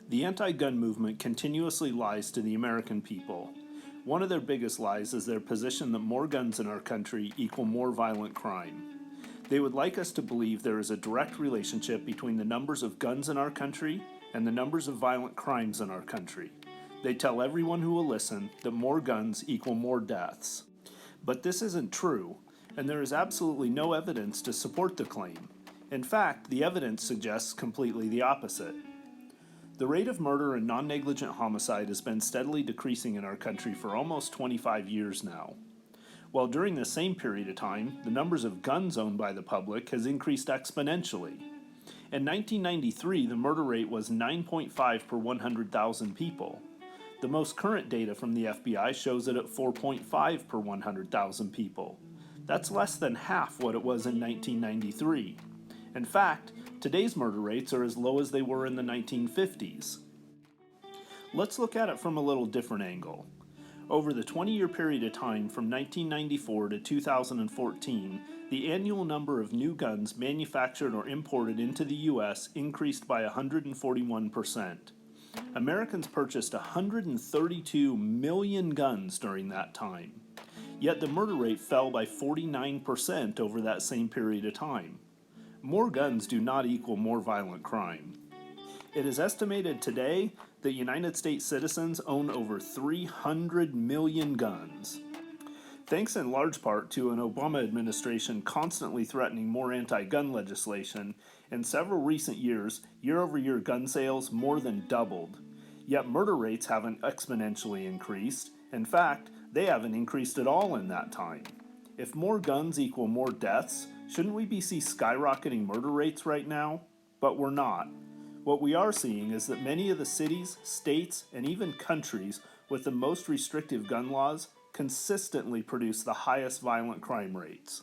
The anti-gun movement continuously lies to the American people. One of their biggest lies is their position that more guns in our country equal more violent crime. They would like us to believe there is a direct relationship between the numbers of guns in our country and the numbers of violent crimes in our country. They tell everyone who will listen that more guns equal more deaths. But this isn't true, and there is absolutely no evidence to support the claim. In fact, the evidence suggests completely the opposite. The rate of murder and non-negligent homicide has been steadily decreasing in our country for almost 25 years now. While during the same period of time, the numbers of guns owned by the public has increased exponentially. In 1993, the murder rate was 9.5 per 100,000 people. The most current data from the FBI shows it at 4.5 per 100,000 people. That's less than half what it was in 1993. In fact, today's murder rates are as low as they were in the 1950s. Let's look at it from a little different angle. Over the 20-year period of time from 1994 to 2014, the annual number of new guns manufactured or imported into the U.S. increased by 141%. Americans purchased 132 million guns during that time. Yet the murder rate fell by 49% over that same period of time. More guns do not equal more violent crime. It is estimated today that United States citizens own over 300 million guns. Thanks in large part to an Obama administration constantly threatening more anti-gun legislation, in several recent years, year-over-year gun sales more than doubled. Yet murder rates haven't exponentially increased. In fact, they haven't increased at all in that time. If more guns equal more deaths, shouldn't we be skyrocketing murder rates right now? But we're not. What we are seeing is that many of the cities, states, and even countries with the most restrictive gun laws consistently produce the highest violent crime rates.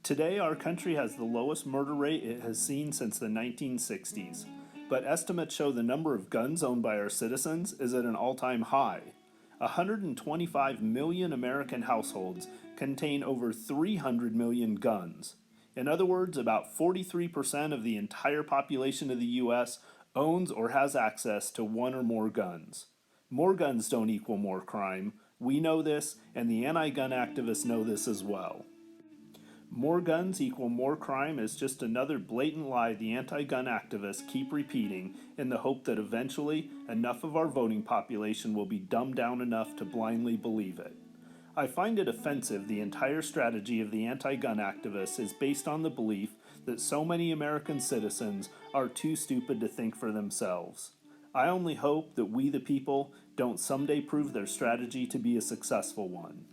Today, our country has the lowest murder rate it has seen since the 1960s, but estimates show the number of guns owned by our citizens is at an all-time high. 125 million American households contain over 300 million guns. In other words, about 43% of the entire population of the U.S. owns or has access to one or more guns. More guns don't equal more crime. We know this, and the anti-gun activists know this as well. More guns equal more crime is just another blatant lie the anti-gun activists keep repeating in the hope that eventually enough of our voting population will be dumbed down enough to blindly believe it. I find it offensive the entire strategy of the anti-gun activists is based on the belief that so many American citizens are too stupid to think for themselves. I only hope that we the people don't someday prove their strategy to be a successful one.